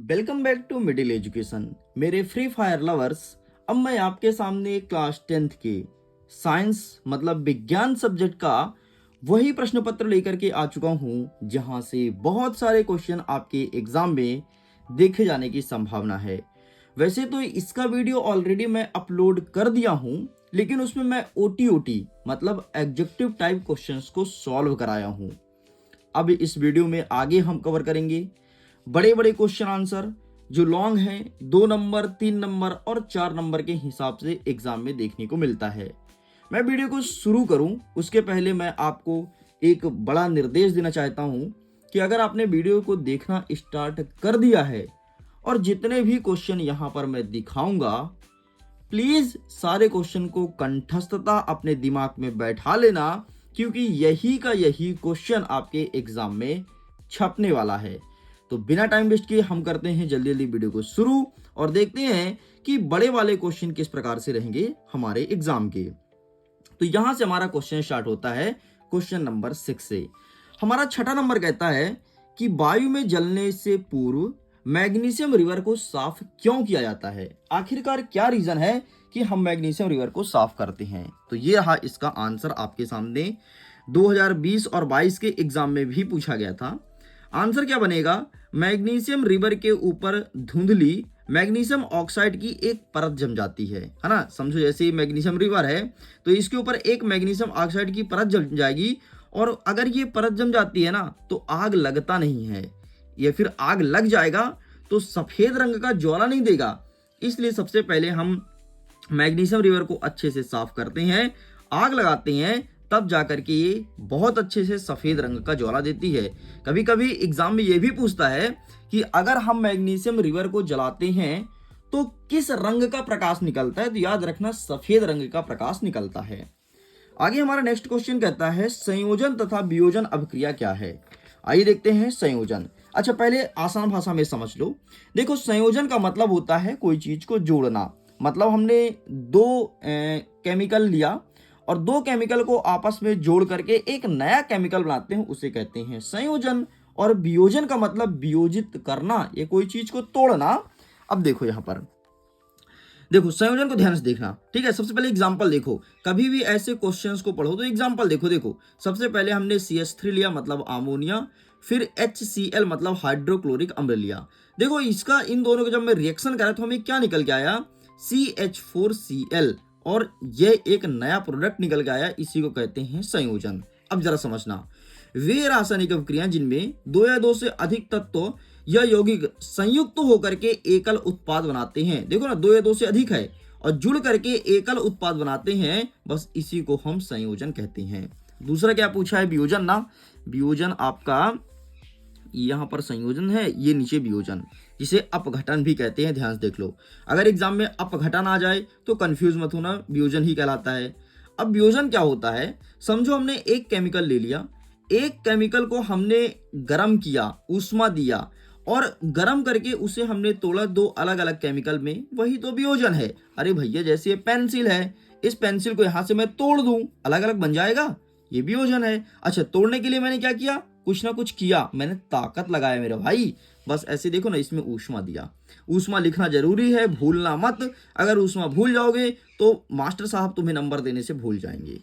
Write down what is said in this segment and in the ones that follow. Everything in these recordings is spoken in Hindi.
Welcome back to middle education. मेरे फ्री फायर लवर्स, अब मैं आपके सामने क्लास 10th के साइंस मतलब विज्ञान सब्जेक्ट का वही प्रश्न पत्र लेकर के आ चुका हूं जहां से बहुत सारे क्वेश्चन आपके एग्जाम में देखे जाने की संभावना है। वैसे तो इसका वीडियो ऑलरेडी मैं अपलोड कर दिया हूं, लेकिन उसमें मैं ओटी मतलब एग्जेक्टिव टाइप क्वेश्चंस को सॉल्व कराया हूं। अब इस वीडियो में आगे हम कवर करेंगे बड़े बड़े क्वेश्चन आंसर जो लॉन्ग हैं, 2 नंबर, 3 नंबर और 4 नंबर के हिसाब से एग्जाम में देखने को मिलता है। मैं वीडियो को शुरू करूं उसके पहले मैं आपको एक बड़ा निर्देश देना चाहता हूं कि अगर आपने वीडियो को देखना स्टार्ट कर दिया है और जितने भी क्वेश्चन यहां पर मैं दिखाऊंगा, प्लीज सारे क्वेश्चन को कंठस्थता अपने दिमाग में बैठा लेना, क्योंकि यही का यही क्वेश्चन आपके एग्जाम में छपने वाला है। तो बिना टाइम वेस्ट किए हम करते हैं जल्दी जल्दी वीडियो को शुरू और देखते हैं कि बड़े वाले क्वेश्चन किस प्रकार से रहेंगे हमारे एग्जाम के। तो यहां से हमारा क्वेश्चन स्टार्ट होता है क्वेश्चन नंबर 6 से। हमारा छठा नंबर कहता है कि वायु में जलने से पूर्व मैग्नीशियम रिवर को साफ क्यों किया जाता है। आखिरकार क्या रीजन है कि हम मैग्नीशियम रिवर को साफ करते हैं। तो ये रहा इसका आंसर आपके सामने। 2020 और 22 के एग्जाम में भी पूछा गया था। आंसर क्या बनेगा, मैग्नीशियम रिवर के ऊपर धुंधली मैग्नीशियम ऑक्साइड की एक परत जम जाती है ना। समझो जैसे मैग्नीशियम रिवर है तो इसके ऊपर एक मैग्नीशियम ऑक्साइड की परत जम जाएगी, और अगर ये परत जम जाती है ना तो आग लगता नहीं है, या फिर आग लग जाएगा तो सफेद रंग का ज्वाला नहीं देगा। इसलिए सबसे पहले हम मैग्नीशियम रिवर को अच्छे से साफ करते हैं, आग लगाते हैं, तब जाकर के ये बहुत अच्छे से सफेद रंग का ज्वाला देती है। कभी कभी एग्जाम में ये भी पूछता है कि अगर हम मैग्नीशियम रिवर को जलाते हैं तो किस रंग का प्रकाश निकलता है। तो याद रखना सफेद रंग का प्रकाश निकलता है। आगे हमारा नेक्स्ट क्वेश्चन कहता है संयोजन तथा वियोजन अभिक्रिया क्या है। आइए देखते हैं संयोजन। अच्छा, पहले आसान भाषा में समझ लो। देखो, संयोजन का मतलब होता है कोई चीज को जोड़ना। मतलब हमने दो केमिकल लिया और दो केमिकल को आपस में जोड़ करके एक नया केमिकल बनाते हैं, उसे कहते हैं संयोजन। और वियोजन का मतलब वियोजित करना, ये कोई चीज को तोड़ना। अब देखो यहां पर देखो, संयोजन को ध्यान से देखना, ठीक है। सबसे पहले एग्जांपल देखो, कभी भी ऐसे क्वेश्चंस को पढ़ो तो एग्जांपल देखो। देखो, सबसे पहले हमने CH3 लिया मतलब अमोनिया, फिर HCl मतलब हाइड्रोक्लोरिक अम्ल लिया। देखो, इसका इन दोनों का जब मैं रिएक्शन करा तो हमें क्या निकल के आया, CH4Cl, और ये एक नया प्रोडक्ट निकल के आया, इसी को कहते हैं संयोजन। अब जरा समझना, वे रासायनिक अभिक्रियाएं जिनमें दो या दो से अधिक तत्व या यौगिक संयुक्त होकर के एकल उत्पाद बनाते हैं। देखो ना, दो या दो से अधिक है और जुड़ करके एकल उत्पाद बनाते हैं, बस इसी को हम संयोजन कहते हैं। दूसरा क्या पूछा है, वियोजन ना। वियोजन आपका यहां पर संयोजन है, ये नीचे वियोजन, जिसे अपघटन भी कहते हैं। ध्यान से देख लो, अगर एग्जाम में अपघटन आ जाए तो कंफ्यूज मत होना, वियोजन ही कहलाता है। अब वियोजन क्या होता है, समझो हमने एक केमिकल ले लिया, एक केमिकल को हमने गर्म किया, ऊष्मा दिया और गर्म करके उसे हमने तोड़ा दो अलग अलग केमिकल में, वही तो वियोजन है। अरे भैया, जैसे ये पेंसिल है, इस पेंसिल को यहां से मैं तोड़ दूं, अलग अलग बन जाएगा, ये वियोजन है। अच्छा, तोड़ने के लिए मैंने क्या किया, कुछ ना कुछ किया, मैंने ताकत लगाया मेरे भाई। बस ऐसे देखो ना, इसमें ऊष्मा दिया। ऊष्मा लिखना जरूरी है, भूलना मत। अगर ऊष्मा भूल जाओगे तो मास्टर साहब तुम्हें नंबर देने से भूल जाएंगे।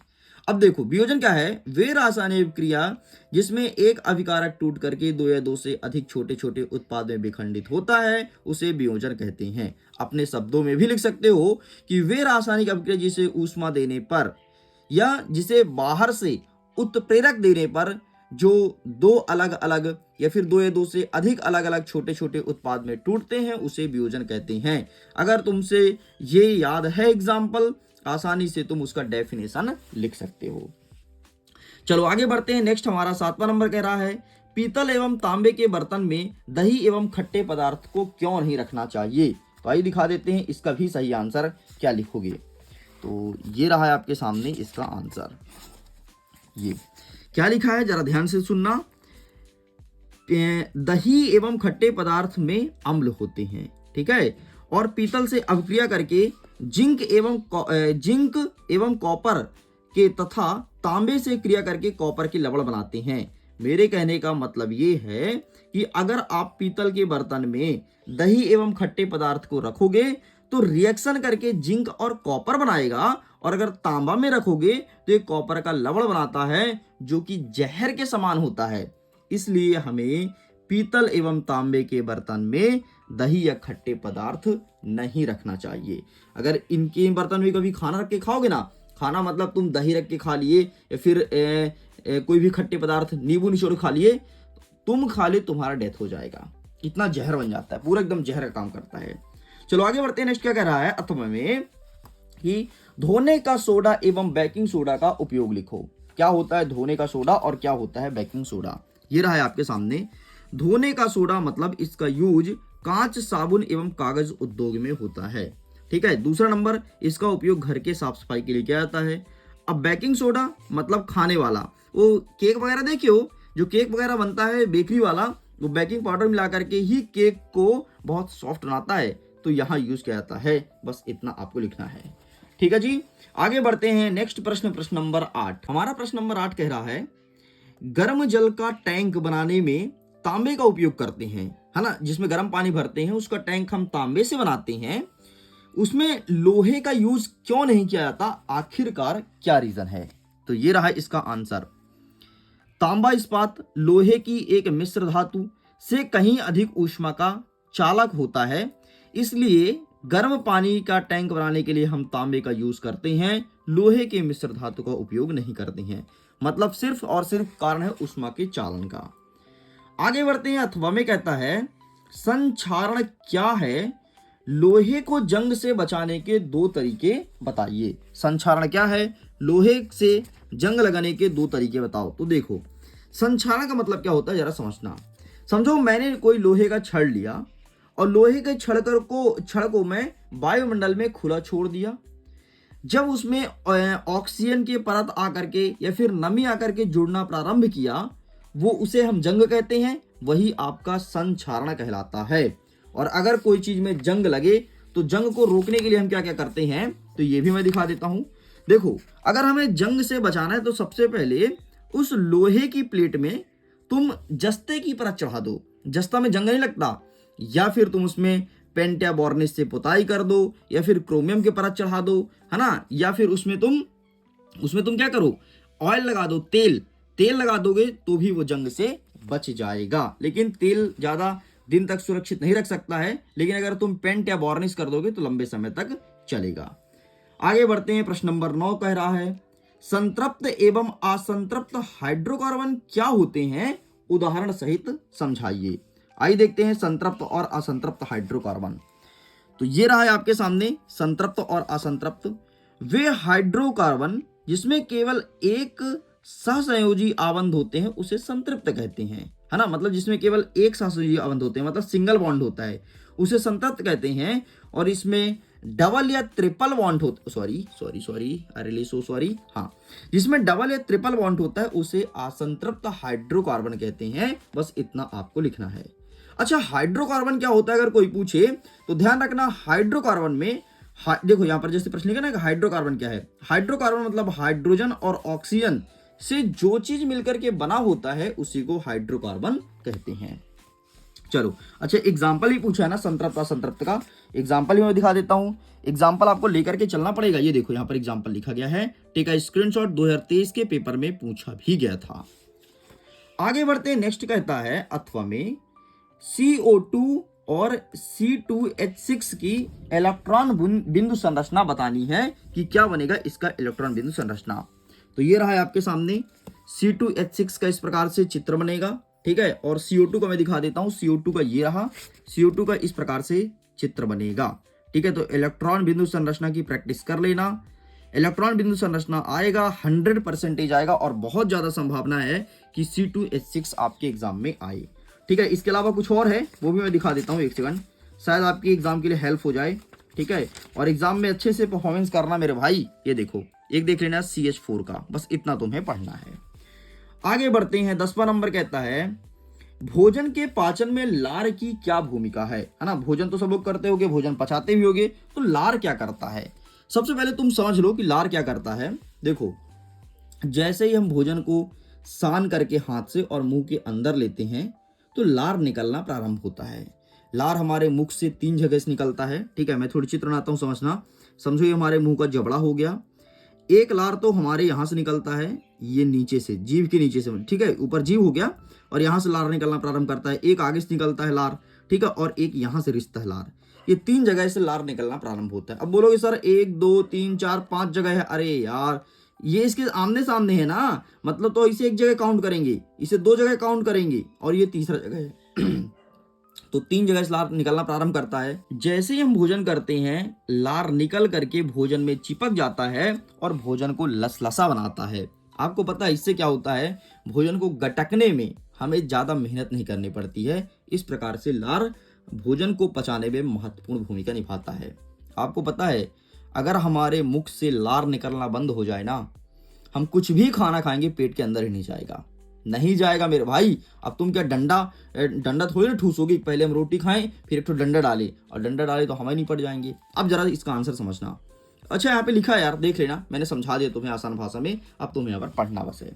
अब देखो, वियोजन क्या है, वे रासायनिक क्रिया जिसमें एक अभिकारक टूट करके दो या दो से अधिक छोटे छोटे उत्पाद में विखंडित होता है, उसे वियोजन कहते हैं। अपने शब्दों में भी लिख सकते हो कि वे रासायनिक अभिक्रिया जिसे ऊष्मा देने पर या जिसे बाहर से उत्प्रेरक देने पर जो दो अलग अलग या फिर दो या दो से अधिक अलग अलग छोटे छोटे उत्पाद में टूटते हैं, उसे वियोजन कहते हैं। अगर तुमसे ये याद है एग्जाम्पल, आसानी से तुम उसका डेफिनेशन लिख सकते हो। चलो आगे बढ़ते हैं। नेक्स्ट हमारा 7वां नंबर कह रहा है, पीतल एवं तांबे के बर्तन में दही एवं खट्टे पदार्थ को क्यों नहीं रखना चाहिए। तो आइए दिखा देते हैं इसका भी सही आंसर क्या लिखोगे। तो ये रहा है आपके सामने इसका आंसर। ये क्या लिखा है, जरा ध्यान से सुनना। दही एवं खट्टे पदार्थ में अम्ल होते हैं, ठीक है, और पीतल से अभिक्रिया करके जिंक एवं कॉपर के तथा तांबे से क्रिया करके कॉपर की लवण बनाते हैं। मेरे कहने का मतलब ये है कि अगर आप पीतल के बर्तन में दही एवं खट्टे पदार्थ को रखोगे तो रिएक्शन करके जिंक और कॉपर बनाएगा, और अगर तांबा में रखोगे तो ये कॉपर का लवण बनाता है जो कि जहर के समान होता है। इसलिए हमें पीतल एवं तांबे के बर्तन में दही या खट्टे पदार्थ नहीं रखना चाहिए। अगर इनके बर्तन में कभी खाना रख के खाओगे ना, खाना मतलब तुम दही रख के खा लिए या फिर कोई भी खट्टे पदार्थ नींबू निचोड़ खा लिए, तुम खा ले तुम्हारा डेथ हो जाएगा। इतना जहर बन जाता है, पूरा एकदम जहर का काम करता है। चलो आगे बढ़ते हैं। नेक्स्ट क्या कह रहा है अथवा में कि धोने का सोडा एवं बेकिंग सोडा का उपयोग लिखो। क्या होता है धोने का सोडा और क्या होता है बेकिंग सोडा, ये रहा है आपके सामने। धोने का सोडा मतलब इसका यूज कांच, साबुन एवं कागज उद्योग में होता है। ठीक है। दूसरा नंबर, इसका उपयोग घर के साफ सफाई के लिए किया जाता है। अब बेकिंग सोडा मतलब खाने वाला, वो केक वगैरह देखिए हो, जो केक वगैरह बनता है बेकरी वाला, वो बेकिंग पाउडर मिला करके ही केक को बहुत सॉफ्ट बनाता है, तो यहाँ यूज किया जाता है। बस इतना आपको लिखना है। ठीक है जी, आगे बढ़ते हैं। नेक्स्ट प्रश्न, प्रश्न नंबर 8। हमारा प्रश्न नंबर 8 कह रहा है गर्म जल का टैंक बनाने में तांबे का उपयोग करते हैं, है ना, जिसमें गर्म पानी भरते हैं उसका टैंक हम तांबे से बनाते हैं, उसमें लोहे का यूज क्यों नहीं किया जाता, आखिरकार क्या रीजन है। तो ये रहा इसका आंसर। तांबा इस्पात लोहे की एक मिश्र धातु से कहीं अधिक ऊष्मा का चालक होता है, इसलिए गर्म पानी का टैंक बनाने के लिए हम तांबे का यूज करते हैं, लोहे के मिश्र धातु का उपयोग नहीं करते हैं। मतलब सिर्फ और सिर्फ कारण है ऊष्मा के चालन का। आगे बढ़ते हैं। अथवा में कहता है संक्षारण क्या है, लोहे को जंग से बचाने के 2 तरीके बताइए। संक्षारण क्या है, लोहे से जंग लगाने के 2 तरीके बताओ। तो देखो संक्षारण का मतलब क्या होता है जरा समझना। समझो मैंने कोई लोहे का छड़ लिया और लोहे के छड़ को मैं वायुमंडल में खुला छोड़ दिया। जब उसमें ऑक्सीजन की परत आकर के या फिर नमी आकर के जुड़ना प्रारंभ किया, वो उसे हम जंग कहते हैं, वही आपका संक्षारण कहलाता है। और अगर कोई चीज में जंग लगे तो जंग को रोकने के लिए हम क्या क्या करते हैं, तो ये भी मैं दिखा देता हूं। देखो अगर हमें जंग से बचाना है तो सबसे पहले उस लोहे की प्लेट में तुम जस्ते की परत चढ़ा दो। जस्ता में जंग नहीं लगता, या फिर तुम उसमें पेंट या वार्निश से पुताई कर दो, या फिर क्रोमियम की परत चढ़ा दो, है ना, या फिर उसमें तुम क्या करो, ऑयल लगा दो, तेल लगा दोगे तो भी वो जंग से बच जाएगा। लेकिन तेल ज्यादा दिन तक सुरक्षित नहीं रख सकता है, लेकिन अगर तुम पेंट या वार्निश कर दोगे तो लंबे समय तक चलेगा। आगे बढ़ते हैं। प्रश्न नंबर 9 कह रहा है संतृप्त एवं असंतृप्त हाइड्रोकार्बन क्या होते हैं, उदाहरण सहित समझाइए। आइए देखते हैं संतृप्त और असंतृप्त हाइड्रोकार्बन। तो ये रहा है आपके सामने संतृप्त और असंतृप्त। वे हाइड्रोकार्बन जिसमें केवल एक सहसंयोजी आबंध होते हैं उसे संतृप्त कहते हैं, है ना, मतलब जिसमें केवल एक सहसंयोजी आबंध होते हैं, मतलब सिंगल बॉन्ड होता है, उसे संतृप्त कहते हैं। और इसमें डबल या ट्रिपल बॉन्ड होता, सॉरी, हाँ, जिसमें डबल या ट्रिपल बॉन्ड होता है उसे असंतृप्त हाइड्रोकार्बन कहते हैं। बस इतना आपको लिखना है। अच्छा, हाइड्रोकार्बन क्या होता है अगर कोई पूछे तो ध्यान रखना, हाइड्रोकार्बन में देखो यहाँ पर जैसे प्रश्न लिखा ना कि हाइड्रोकार्बन क्या है। हाइड्रोकार्बन मतलब हाइड्रोजन और ऑक्सीजन से जो चीज मिलकर के बना होता है उसी को हाइड्रोकार्बन कहते हैं। चलो अच्छा, एग्जाम्पल ही पूछा है ना संतृप्त असंतृप्त का, एग्जाम्पल ही मैं दिखा देता हूं। एग्जाम्पल आपको लेकर के चलना पड़ेगा। ये देखो यहाँ पर एग्जाम्पल लिखा गया है, टेक अ स्क्रीनशॉट, 2023 के पेपर में पूछा भी गया था। आगे बढ़ते हैं। नेक्स्ट कहता है अथवा में CO2 और C2H6 की इलेक्ट्रॉन बिंदु संरचना बतानी है कि क्या बनेगा इसका इलेक्ट्रॉन बिंदु संरचना। तो ये रहा है आपके सामने, C2H6 का इस प्रकार से चित्र बनेगा, ठीक है। और CO2 का मैं दिखा देता हूं, CO2 का ये रहा, CO2 का इस प्रकार से चित्र बनेगा, ठीक है। तो इलेक्ट्रॉन बिंदु संरचना की प्रैक्टिस कर लेना। इलेक्ट्रॉन बिंदु संरचना आएगा 100% आएगा, और बहुत ज्यादा संभावना है कि C2H6 आपके एग्जाम में आए, ठीक है। इसके अलावा कुछ और है वो भी मैं दिखा देता हूँ, एक सेकंड, शायद आपकी एग्जाम के लिए हेल्प हो जाए, ठीक है। और एग्जाम में अच्छे से परफॉर्मेंस करना मेरे भाई। ये देखो एक देख लेना CH4 का, बस इतना तुम्हें पढ़ना है। आगे बढ़ते हैं। 10वां नंबर कहता है भोजन के पाचन में लार की क्या भूमिका है ना। भोजन तो सब लोग करते होगे, भोजन पचाते भी होगे, तो लार क्या करता है। सबसे पहले तुम समझ लो कि लार क्या करता है। देखो जैसे ही हम भोजन को सान करके हाथ से और मुंह के अंदर लेते हैं तो लार निकलना प्रारंभ होता है। लार हमारे मुख से 3 जगह से निकलता है। ठीक है, मैं थोड़ी चित्र बनाता हूँ, समझना। समझो ये हमारे मुंह का जबड़ा हो गया। एक लार तो हमारे यहाँ से निकलता है, ये नीचे से, जीभ के नीचे से। ठीक है, ऊपर जीभ हो गया और यहाँ से लार निकलना प्रारंभ करता है। एक आगे से निकलता है लार, ठीक है, और एक यहाँ से रिश्ता है लार। ये 3 जगह से लार निकलना प्रारंभ होता है। अब बोलोगे सर 1 2 3 4 5 जगह है। अरे यार, ये इसके आमने सामने है ना, मतलब तो इसे 1 जगह काउंट करेंगे, इसे 2 जगह काउंट करेंगे और ये तीसरा जगह है। तो 3 जगह से लार निकलना प्रारंभ करता है। जैसे ही हम भोजन करते हैं, लार निकल करके भोजन में चिपक जाता है और भोजन को लसलसा बनाता है। आपको पता है इससे क्या होता है, भोजन को गटकने में हमें ज्यादा मेहनत नहीं करनी पड़ती है। इस प्रकार से लार भोजन को पचाने में महत्वपूर्ण भूमिका निभाता है। आपको पता है अगर हमारे मुख से लार निकलना बंद हो जाए ना, हम कुछ भी खाना खाएंगे पेट के अंदर ही नहीं जाएगा, नहीं जाएगा मेरे भाई। अब तुम क्या डंडा थोड़ी ना ठूसोगी, पहले हम रोटी खाएं फिर एक तो डंडा डाले, और डंडा डाले तो हमें नहीं पड़ जाएंगे। अब जरा इसका आंसर समझना। अच्छा यहाँ पे लिखा है यार, देख लेना, मैंने समझा दिया तुम्हें आसान भाषा में, अब तुम्हें यहाँ पर पढ़ना बस है।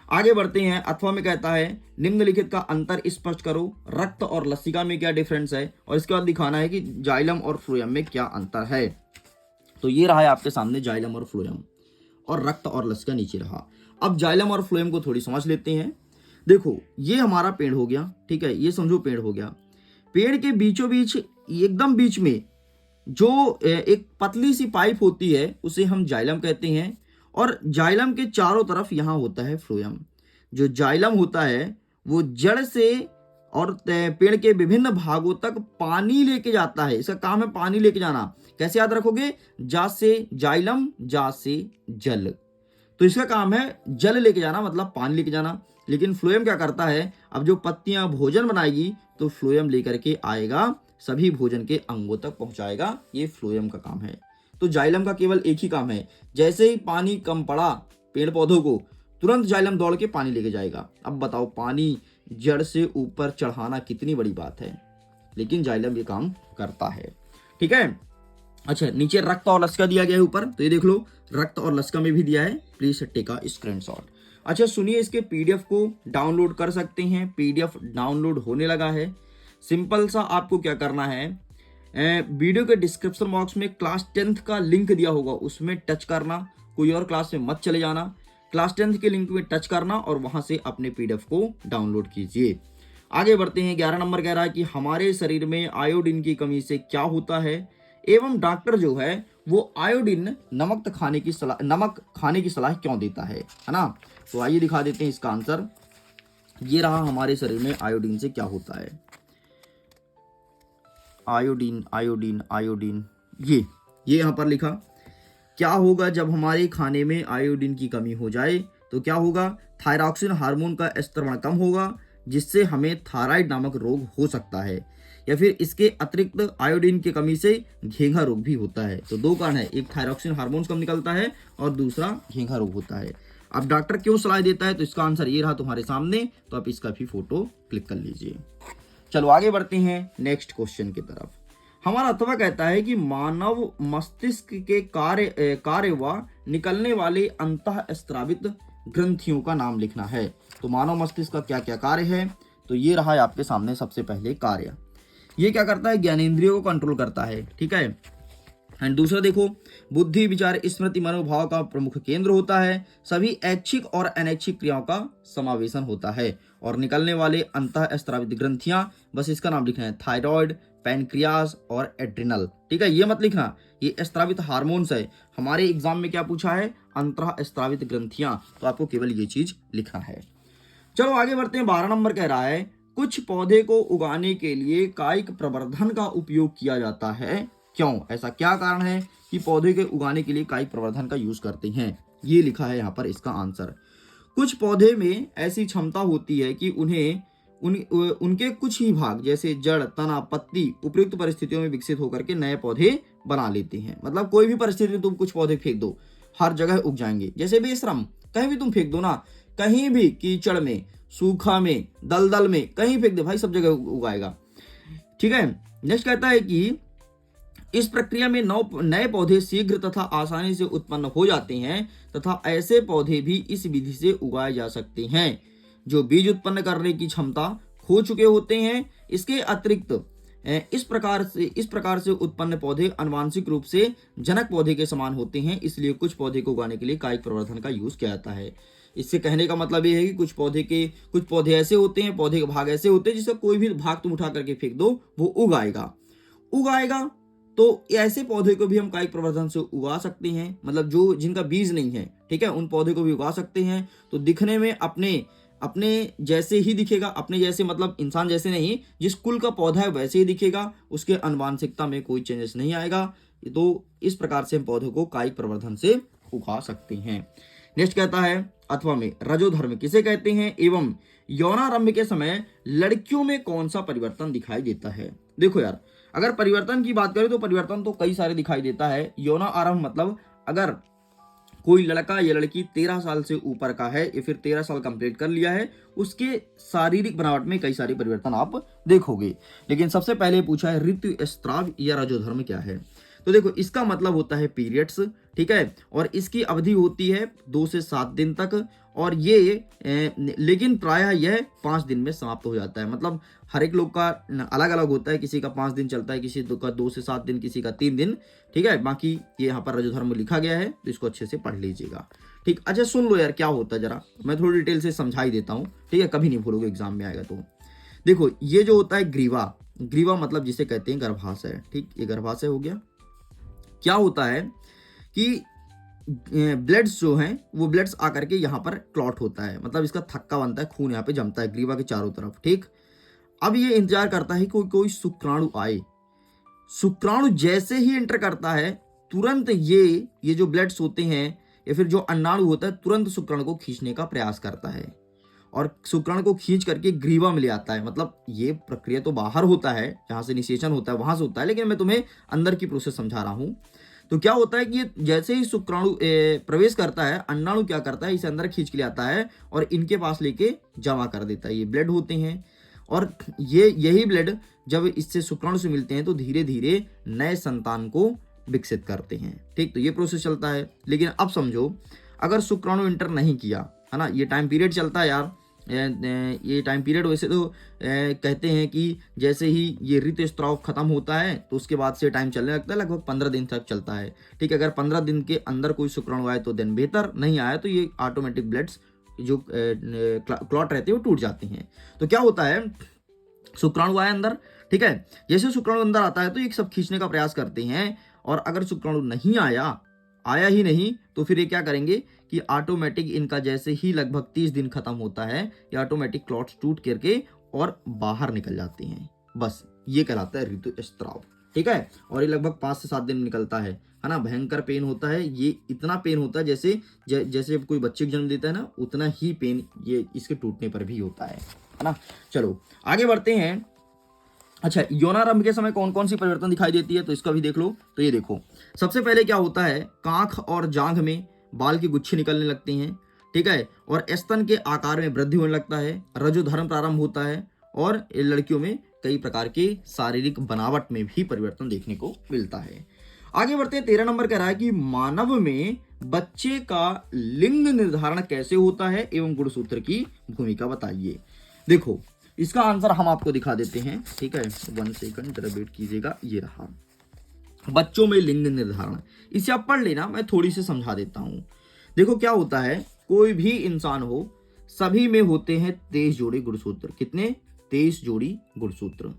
आगे बढ़ते हैं। अथवा में कहता है निम्नलिखित का अंतर स्पष्ट करो, रक्त और लसिका में क्या डिफरेंस है, और इसके बाद दिखाना है कि जाइलम और फ्लोएम में क्या अंतर है। तो ये रहा है आपके सामने जाइलम और फ्लोएम, और रक्त और लसिका नीचे रहा। अब जाइलम और फ्लोएम को थोड़ी समझ लेते हैं। देखो ये हमारा पेड़ हो गया, ठीक है, ये समझो पेड़ हो गया। पेड़ के बीचों बीच, एकदम बीच में जो एक पतली सी पाइप होती है उसे हम जाइलम कहते हैं, और जाइलम के चारों तरफ यहाँ होता है फ्लोएम। जो जाइलम होता है वो जड़ से और पेड़ के विभिन्न भागों तक पानी लेके जाता है। इसका काम है पानी लेके जाना। कैसे याद रखोगे, जा से जाइलम, जा से जल, तो इसका काम है जल लेके जाना, मतलब पानी लेके जाना। लेकिन फ्लोएम क्या करता है, अब जो पत्तियां भोजन बनाएगी तो फ्लोएम लेकर के आएगा, सभी भोजन के अंगों तक पहुंचाएगा। ये फ्लोएम का काम है। तो जाइलम का केवल एक ही काम है, जैसे ही पानी कम पड़ा पेड़ पौधों को, तुरंत जाइलम दौड़ के पानी लेके जाएगा। अब बताओ पानी जड़ से ऊपर चढ़ाना कितनी बड़ी बात है, लेकिन जाइलम ये काम करता है। ठीक है। अच्छा, नीचे रक्त और लसिका दिया गया है ऊपर, तो ये देख लो रक्त और लसिका में भी दिया है, प्लीज टेक अ स्क्रीनशॉट। अच्छा सुनिए, इसके पीडीएफ को डाउनलोड कर सकते हैं। पीडीएफ डाउनलोड होने लगा है। सिंपल सा आपको क्या करना है, वीडियो के डिस्क्रिप्शन बॉक्स में क्लास 10th का लिंक दिया होगा, उसमें टच करना, कोई और क्लास में मत चले जाना, क्लास 10th के लिंक में टच करना और वहां से अपने पीडीएफ को डाउनलोड कीजिए। आगे बढ़ते हैं। 11 नंबर कह रहा है कि हमारे शरीर में आयोडीन की कमी से क्या होता है, एवं डॉक्टर जो है वो आयोडीन नमक खाने की सलाह क्यों देता है ना। तो आइए दिखा देते हैं इसका आंसर। ये रहा हमारे शरीर में आयोडीन से क्या होता है। आयोडीन आयोडीन आयोडीन, ये यहाँ पर लिखा। क्या होगा जब हमारे खाने में आयोडीन की कमी हो जाए, तो क्या होगा, थायरॉक्सिन हार्मोन का स्तर कम होगा, जिससे हमें थायराइड नामक रोग हो सकता है, या फिर इसके अतिरिक्त आयोडीन की कमी से घेंघा रोग भी होता है। तो 2 कारण है, एक थायरॉक्सिन हार्मोन कम निकलता है और दूसरा घेंघा रोग होता है। अब डॉक्टर क्यों सलाह देता है, तो इसका आंसर ये रहा तुम्हारे सामने, तो आप इसका भी फोटो क्लिक कर लीजिए। चलो आगे बढ़ते हैं नेक्स्ट क्वेश्चन की तरफ। हमारा अथवा कहता है कि मानव मस्तिष्क के कार्य व निकलने वाले अंतःस्रावित ग्रंथियों का नाम लिखना है। तो मानव मस्तिष्क का क्या क्या कार्य है, तो ये रहा है आपके सामने सबसे पहले कार्य। ये क्या करता है, ज्ञानेंद्रियों को कंट्रोल करता है। ठीक है। एंड दूसरा देखो, बुद्धि विचार स्मृति मनोभाव का प्रमुख केंद्र होता है, सभी ऐच्छिक और अनैच्छिक क्रियाओं का समावेशन होता है, और निकलने वाले अंतःस्रावित ग्रंथियां, बस इसका नाम लिखना है, थायराइड, पैनक्रियाज और एड्रिनल। ठीक है, ये मत लिखना, ये स्रावित हार्मोन्स है। हमारे एग्जाम में क्या पूछा है, अंतःस्रावित ग्रंथियां, तो आपको केवल ये चीज लिखना है। चलो आगे बढ़ते हैं। 12 नंबर कह रहा है कुछ पौधे को उगाने के लिए कायिक प्रवर्धन का उपयोग किया जाता है, क्यों, ऐसा क्या कारण है कि पौधे के उगाने के लिए कायिक प्रवर्धन का यूज करते हैं। ये लिखा है यहाँ पर इसका आंसर। कुछ पौधे में ऐसी क्षमता होती है कि उनके कुछ ही भाग जैसे जड़, तना, पत्ती उपयुक्त परिस्थितियों में विकसित होकर के नए पौधे बना लेते हैं। मतलब कोई भी परिस्थिति में तुम कुछ पौधे फेंक दो, हर जगह उग जाएंगे। जैसे बेशरम, कहीं भी तुम फेंक दो ना, कहीं भी कीचड़ में, सूखा में, दलदल में, कहीं फेंक दे भाई, सब जगह उगाएगा। ठीक है। नेक्स्ट कहता है कि इस प्रक्रिया में नए पौधे शीघ्र तथा आसानी से उत्पन्न हो जाते हैं तथा ऐसे पौधे भी इस विधि से उगाए जा सकते हैं जो बीज उत्पन्न करने की क्षमता खो चुके होते हैं। इसके अतिरिक्त इस प्रकार से उत्पन्न पौधे आनुवांशिक रूप से जनक पौधे के समान होते हैं, इसलिए कुछ पौधे को उगाने के लिए कायिक प्रवर्धन का यूज किया जाता है। इससे कहने का मतलब ये है कि कुछ पौधे ऐसे होते हैं, पौधे के भाग ऐसे होते हैं जिसका कोई भी भाग तुम उठा करके फेंक दो वो उगाएगा। तो ऐसे पौधे को भी हम कायिक प्रवर्धन से उगा सकते हैं, मतलब जो जिनका बीज नहीं है, ठीक है, उन पौधे को भी उगा सकते हैं। तो दिखने में अपने जैसे ही दिखेगा, अपने जैसे मतलब इंसान जैसे नहीं, जिस कुल का पौधा है वैसे ही दिखेगा, उसके आनुवांशिकता में कोई चेंजेस नहीं आएगा। तो इस प्रकार से हम पौधों को कायिक प्रवर्धन से उगा सकते हैं। नेक्स्ट कहता है अथवा में रजोधर्म किसे कहते हैं एवं यौनारंभ के समय लड़कियों में कौन सा परिवर्तन दिखाई देता है। देखो यार, अगर परिवर्तन की बात करें तो परिवर्तन तो कई सारे दिखाई देता है। यौना आरंभ मतलब अगर कोई लड़का या लड़की 13 साल से ऊपर का है या फिर 13 साल कंप्लीट कर लिया है, उसके शारीरिक बनावट में कई सारे परिवर्तन आप देखोगे। लेकिन सबसे पहले पूछा है ऋतुस्राव या रजोधर्म क्या है। तो देखो, इसका मतलब होता है पीरियड्स, ठीक है, और इसकी अवधि होती है 2 से 7 दिन तक, और ये लेकिन प्रायः यह 5 दिन में समाप्त हो जाता है। मतलब हर एक लोग का अलग अलग होता है, किसी का 5 दिन चलता है, किसी का 2 से 7 दिन, किसी का 3 दिन, ठीक है। बाकी ये यहाँ पर रजोधर्म लिखा गया है तो इसको अच्छे से पढ़ लीजिएगा, ठीक। अच्छा सुन लो यार क्या होता है, जरा मैं थोड़ी डिटेल से समझा ही देता हूँ, ठीक है, कभी नहीं भूलोगे एग्जाम में आएगा। तो देखो, ये जो होता है ग्रीवा मतलब जिसे कहते हैं गर्भाशय, ठीक, ये गर्भाशय हो गया। क्या होता है कि ब्लड्स जो हैं वो ब्लड्स आकर के यहाँ पर क्लॉट होता है, मतलब इसका थक्का बनता है, खून यहाँ पे जमता है ग्रीवा के चारों तरफ, ठीक। अब ये इंतजार करता है कोई शुक्राणु आए। शुक्राणु जैसे ही एंटर करता है, तुरंत ये जो ब्लड्स होते हैं या फिर जो अंडाणु होता है, तुरंत शुक्राणु को खींचने का प्रयास करता है और शुक्राणु को खींच करके ग्रीवा में ले आता है। मतलब ये प्रक्रिया तो बाहर होता है, जहां से इनिशिएशन होता है वहां से होता है, लेकिन मैं तुम्हें अंदर की प्रोसेस समझा रहा हूं। तो क्या होता है कि जैसे ही शुक्राणु प्रवेश करता है, अंडाणु क्या करता है, इसे अंदर खींच के ले आता है और इनके पास लेके जमा कर देता है। ये ब्लड होते हैं और यही ब्लड जब इससे शुक्राणु से मिलते हैं तो धीरे धीरे नए संतान को विकसित करते हैं, ठीक। तो ये प्रोसेस चलता है। लेकिन अब समझो, अगर शुक्राणु इंटर नहीं किया, है ना, ये टाइम पीरियड चलता है यार, ये टाइम पीरियड वैसे तो कहते हैं कि जैसे ही ये ऋतुस्राव खत्म होता है तो उसके बाद से टाइम चलने लगता है, लगभग 15 दिन तक चलता है, ठीक है। अगर 15 दिन के अंदर कोई शुक्राणु आए तो दिन बेहतर, नहीं आया तो ये ऑटोमेटिक ब्लड्स जो क्लॉट रहते हैं वो टूट जाते हैं। तो क्या होता है, शुक्राणु आया अंदर, ठीक है, जैसे शुक्राणु अंदर आता है तो ये सब खींचने का प्रयास करते हैं, और अगर शुक्राणु नहीं आया ही नहीं तो फिर ये क्या करेंगे कि ऑटोमेटिक इनका जैसे ही लगभग 30 दिन खत्म होता है, ये ऑटोमेटिक क्लॉट्स टूट करके और बाहर निकल जाते हैं। बस ये कहलाता है ऋतुस्राव, ठीक है। और ये लगभग 5 से 7 दिन निकलता है ना। भयंकर पेन होता है, ये इतना पेन होता है जैसे कोई बच्चे को जन्म देता है ना, उतना ही पेन ये इसके टूटने पर भी होता है ना। चलो आगे बढ़ते हैं। अच्छा, यौनारंभ के समय कौन कौन सी परिवर्तन दिखाई देती है तो इसका भी देख लो। तो ये देखो, सबसे पहले क्या होता है, कांख और जांघ में बाल के गुच्छे निकलने लगते हैं, ठीक है, और स्तन के आकार में वृद्धि होने लगता है, रजोधर्म प्रारंभ होता है, और लड़कियों में कई प्रकार के शारीरिक बनावट में भी परिवर्तन देखने को मिलता है। आगे बढ़ते हैं। 13 नंबर कह रहा है कि मानव में बच्चे का लिंग निर्धारण कैसे होता है एवं गुणसूत्र की भूमिका बताइए। देखो, इसका आंसर हम आपको दिखा देते हैं, ठीक है, 1 सेकंड जरा वेट कीजिएगा। ये रहा बच्चों में लिंग निर्धारण, इसे आप पढ़ लेना, मैं थोड़ी सी समझा देता हूं। देखो क्या होता है, कोई भी इंसान हो, सभी में होते हैं 23 जोड़ी गुणसूत्र। कितने? 23 जोड़ी गुणसूत्र।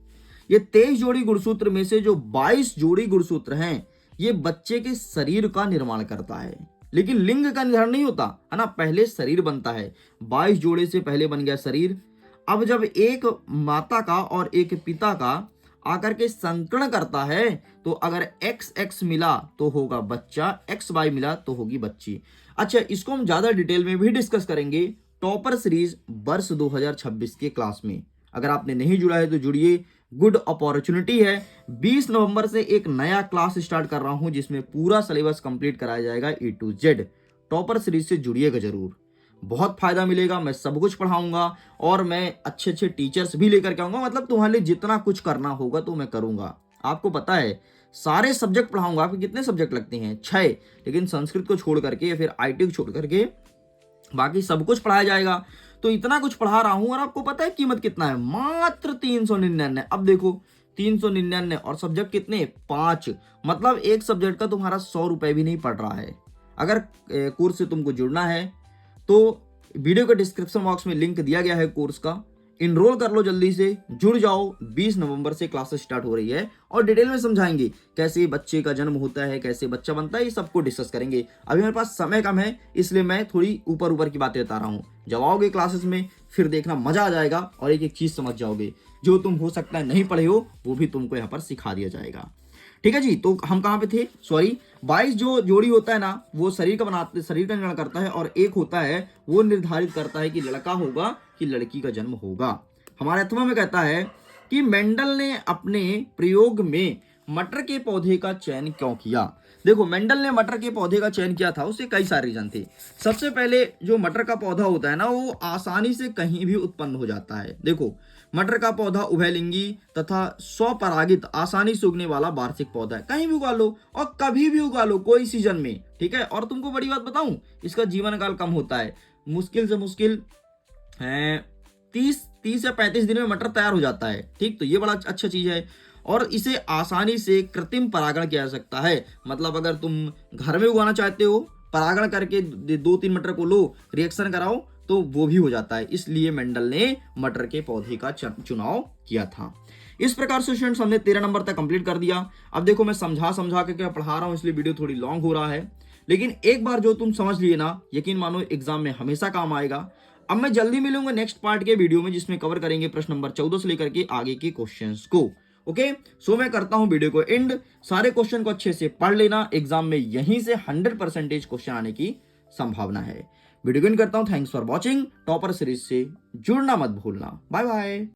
ये 23 जोड़ी गुणसूत्र में से जो 22 जोड़ी गुणसूत्र हैं, ये बच्चे के शरीर का निर्माण करता है, लेकिन लिंग का निर्धारण नहीं होता, है ना। पहले शरीर बनता है, 22 जोड़े से पहले बन गया शरीर। अब जब एक माता का और एक पिता का आकर के संकरण करता है तो अगर XX मिला तो होगा बच्चा, XY मिला तो होगी बच्ची। अच्छा, इसको हम ज्यादा डिटेल में भी डिस्कस करेंगे टॉपर सीरीज वर्ष 2026 के क्लास में। अगर आपने नहीं जुड़ा है तो जुड़िए, गुड अपॉर्चुनिटी है। 20 नवंबर से एक नया क्लास स्टार्ट कर रहा हूं जिसमें पूरा सिलेबस कंप्लीट कराया जाएगा A to Z। Topper series से जुड़िएगा जरूर, बहुत फायदा मिलेगा। मैं सब कुछ पढ़ाऊंगा और मैं अच्छे अच्छे टीचर्स भी लेकर के आऊंगा, मतलब तुम्हारे लिए जितना कुछ करना होगा तो मैं करूंगा, आपको पता है सारे सब्जेक्ट पढ़ाऊंगा। आपके कितने सब्जेक्ट लगते हैं? 6। लेकिन संस्कृत को छोड़ करके या फिर आईटी को छोड़ करके बाकी सब कुछ पढ़ाया जाएगा। तो इतना कुछ पढ़ा रहा हूं और आपको पता है कीमत कितना है? मात्र 399। अब देखो 399 और सब्जेक्ट कितने? 5। मतलब एक सब्जेक्ट का तुम्हारा 100 रुपए भी नहीं पड़ रहा है। अगर कोर्स से तुमको जुड़ना है तो वीडियो के डिस्क्रिप्शन बॉक्स में लिंक दिया गया है कोर्स का, इनरोल कर लो, जल्दी से जुड़ जाओ। 20 नवंबर से क्लासेस स्टार्ट हो रही है और डिटेल में समझाएंगे कैसे बच्चे का जन्म होता है, कैसे बच्चा बनता है, ये सबको डिस्कस करेंगे। अभी मेरे पास समय कम है इसलिए मैं थोड़ी ऊपर ऊपर की बातें बता रहा हूँ। जब आओगे क्लासेस में फिर देखना मजा आ जाएगा और एक एक चीज समझ जाओगे। जो तुम हो सकता है नहीं पढ़े हो वो भी तुमको यहाँ पर सिखा दिया जाएगा। ठीक है जी, तो हम कहाँ पे थे? सॉरी, 22 जो जोड़ी होता है ना वो शरीर का निर्माण करता है और एक होता है वो निर्धारित करता है कि लड़का होगा कि लड़की का जन्म होगा। हमारे अथवा में कहता है कि मेंडल ने अपने प्रयोग में मटर के पौधे का चयन क्यों किया? देखो मेंडल ने मटर के पौधे का चयन किया था, उससे कई सारे रीजन थे। सबसे पहले जो मटर का पौधा होता है ना वो आसानी से कहीं भी उत्पन्न हो जाता है। देखो मटर का पौधा उभयलिंगी तथा स्वपरागित आसानी से उगने वाला वार्षिक पौधा है। कहीं भी उगा लो और कभी भी उगा लो, कोई सीजन में। ठीक है, और तुमको बड़ी बात बताऊं, इसका जीवन काल कम होता है। मुश्किल से मुश्किल 30 या 35 दिन में मटर तैयार हो जाता है। ठीक, तो ये बड़ा अच्छा चीज है और इसे आसानी से कृत्रिम परागण किया जा सकता है। मतलब अगर तुम घर में उगाना चाहते हो, परागण करके 2-3 मटर को लो, रिएक्शन कराओ तो वो भी हो जाता है। इसलिए मेंडल ने मटर के पौधे का चुनाव किया था। इस प्रकार से स्टूडेंट्स हमने 13 नंबर तक कंप्लीट कर दिया। अब देखो मैं समझा के क्या पढ़ा रहा हूं इसलिए वीडियो थोड़ी लॉन्ग हो रहा है, लेकिन एक बार जो तुम समझ लिए ना, यकीन मानो एग्जाम में हमेशा काम आएगा। अब मैं जल्दी मिलूंगा नेक्स्ट पार्ट के वीडियो में जिसमें कवर करेंगे प्रश्न नंबर 14 से लेकर के आगे के क्वेश्चंस को। ओके, सो मैं करता हूं वीडियो को एंड। सारे क्वेश्चन को अच्छे से पढ़ लेना, एग्जाम में यहीं से 100% क्वेश्चन आने की संभावना है। वीडियो को एंड करता हूं। Thanks for watching. Topper series से जुड़ना मत भूलना। Bye bye.